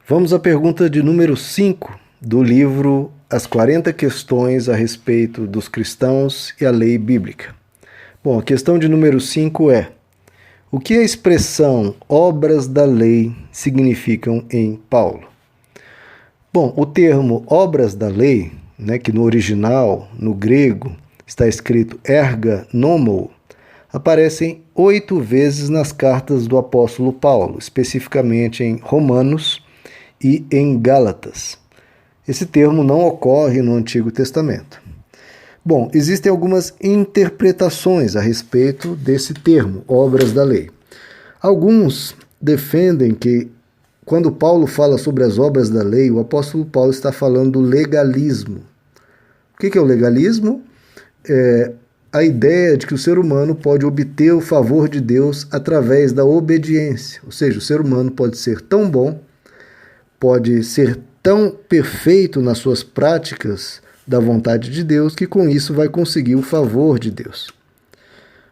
Vamos à pergunta de número 5 do livro As 40 Questões a respeito dos cristãos e a lei bíblica. Bom, a questão de número 5 é: o que a expressão obras da lei significam em Paulo? Bom, o termo obras da lei, que no original, no grego, está escrito erga nomou, aparecem 8 vezes nas cartas do apóstolo Paulo, especificamente em Romanos e em Gálatas. Esse termo não ocorre no Antigo Testamento. Bom, existem algumas interpretações a respeito desse termo, obras da lei. Alguns defendem que, quando Paulo fala sobre as obras da lei, o apóstolo Paulo está falando do legalismo. O que é o legalismo? É a ideia de que o ser humano pode obter o favor de Deus através da obediência. Ou seja, o ser humano pode ser tão bom, pode ser tão perfeito nas suas práticas da vontade de Deus, que com isso vai conseguir o favor de Deus.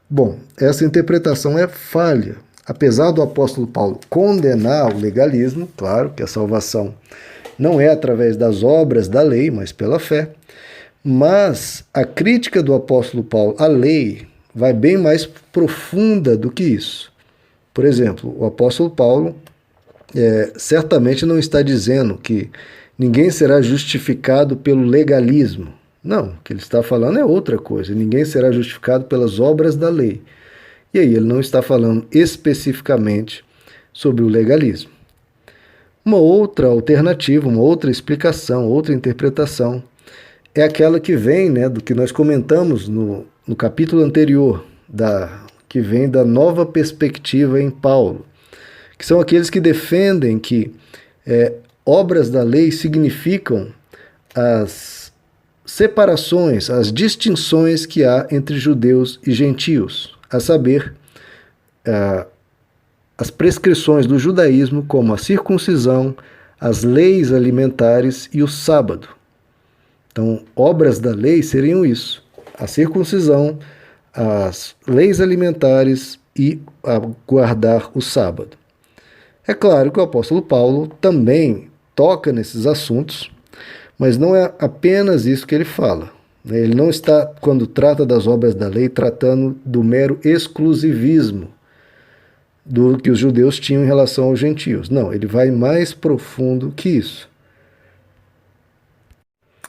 Bom, essa interpretação é falha. Apesar do apóstolo Paulo condenar o legalismo, claro que a salvação não é através das obras da lei, mas pela fé, mas a crítica do apóstolo Paulo à lei vai bem mais profunda do que isso. Por exemplo, o apóstolo Paulo certamente não está dizendo que ninguém será justificado pelo legalismo. Não, o que ele está falando é outra coisa. Ninguém será justificado pelas obras da lei. E aí ele não está falando especificamente sobre o legalismo. Uma outra alternativa, uma outra explicação, outra interpretação é aquela que vem, do que nós comentamos no capítulo anterior, que vem da nova perspectiva em Paulo, que são aqueles que defendem que obras da lei significam as separações, as distinções que há entre judeus e gentios, a saber, as prescrições do judaísmo, como a circuncisão, as leis alimentares e o sábado. Então, obras da lei seriam isso: a circuncisão, as leis alimentares e a guardar o sábado. É claro que o apóstolo Paulo também toca nesses assuntos, mas não é apenas isso que ele fala. Ele não está, quando trata das obras da lei, tratando do mero exclusivismo do que os judeus tinham em relação aos gentios. Não, ele vai mais profundo que isso.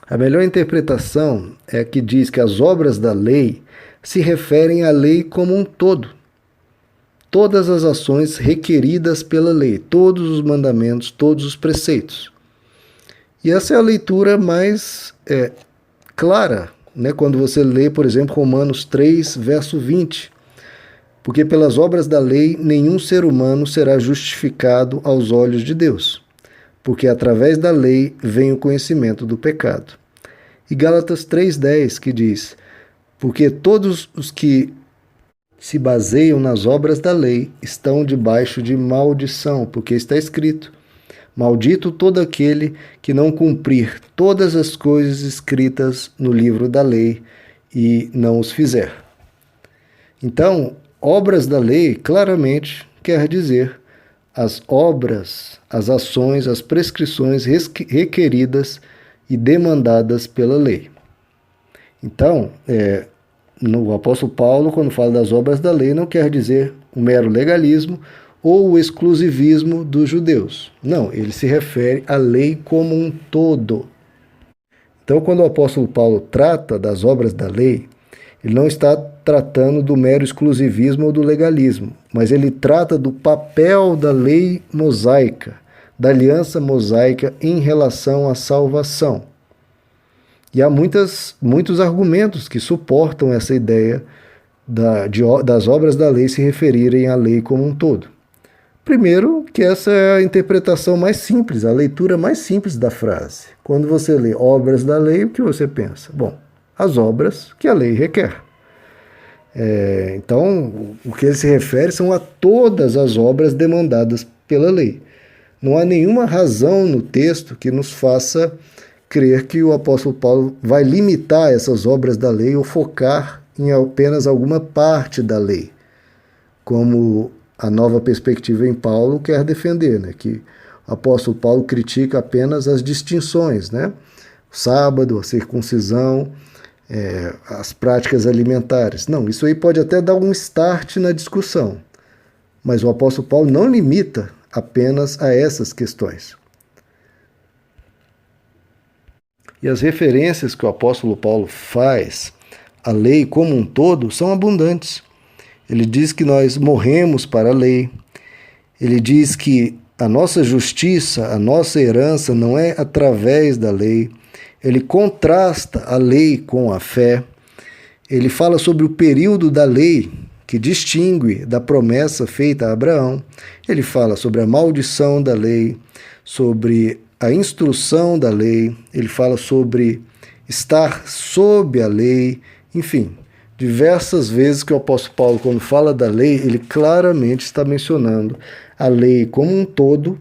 A melhor interpretação é a que diz que as obras da lei se referem à lei como um todo. Todas as ações requeridas pela lei, todos os mandamentos, todos os preceitos. E essa é a leitura mais clara, quando você lê, por exemplo, Romanos 3, verso 20. Porque pelas obras da lei nenhum ser humano será justificado aos olhos de Deus, porque através da lei vem o conhecimento do pecado. E Gálatas 3,10, que diz: porque todos os que se baseiam nas obras da lei estão debaixo de maldição, porque está escrito: maldito todo aquele que não cumprir todas as coisas escritas no livro da lei e não os fizer. Então, obras da lei claramente quer dizer as obras, as ações, as prescrições requeridas e demandadas pela lei. Então, o apóstolo Paulo, quando fala das obras da lei, não quer dizer o mero legalismo ou o exclusivismo dos judeus. Não, ele se refere à lei como um todo. Então, quando o apóstolo Paulo trata das obras da lei, ele não está tratando do mero exclusivismo ou do legalismo, mas ele trata do papel da lei mosaica, da aliança mosaica em relação à salvação. E há muitos argumentos que suportam essa ideia das obras da lei se referirem à lei como um todo. Primeiro, que essa é a interpretação mais simples, a leitura mais simples da frase. Quando você lê obras da lei, o que você pensa? Bom, as obras que a lei requer. Então, o que ele se refere são a todas as obras demandadas pela lei. Não há nenhuma razão no texto que nos faça crer que o apóstolo Paulo vai limitar essas obras da lei ou focar em apenas alguma parte da lei, como a nova perspectiva em Paulo quer defender, que o apóstolo Paulo critica apenas as distinções, né? O sábado, a circuncisão, as práticas alimentares. Não, isso aí pode até dar um start na discussão, mas o apóstolo Paulo não limita apenas a essas questões. E as referências que o apóstolo Paulo faz à lei como um todo são abundantes. Ele diz que nós morremos para a lei. Ele diz que a nossa justiça, a nossa herança não é através da lei. Ele contrasta a lei com a fé. Ele fala sobre o período da lei que distingue da promessa feita a Abraão. Ele fala sobre a maldição da lei, sobre a instrução da lei. Ele fala sobre estar sob a lei, enfim. Diversas vezes que o apóstolo Paulo, quando fala da lei, ele claramente está mencionando a lei como um todo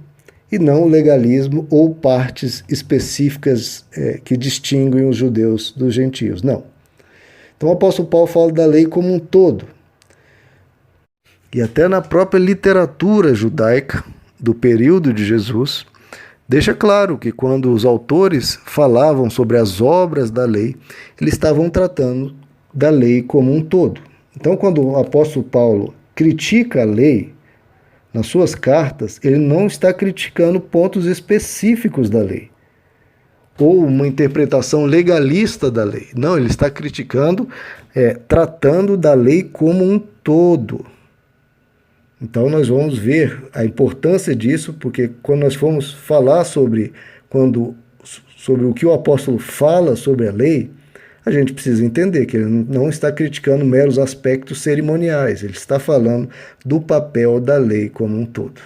e não o legalismo ou partes específicas que distinguem os judeus dos gentios. Não. Então o apóstolo Paulo fala da lei como um todo. E até na própria literatura judaica do período de Jesus, deixa claro que quando os autores falavam sobre as obras da lei, eles estavam tratando da lei como um todo. Então, quando o apóstolo Paulo critica a lei, nas suas cartas, ele não está criticando pontos específicos da lei, ou uma interpretação legalista da lei. Não, ele está criticando, tratando da lei como um todo. Então, nós vamos ver a importância disso, porque quando nós formos falar sobre o que o apóstolo fala sobre a lei, a gente precisa entender que ele não está criticando meros aspectos cerimoniais, ele está falando do papel da lei como um todo.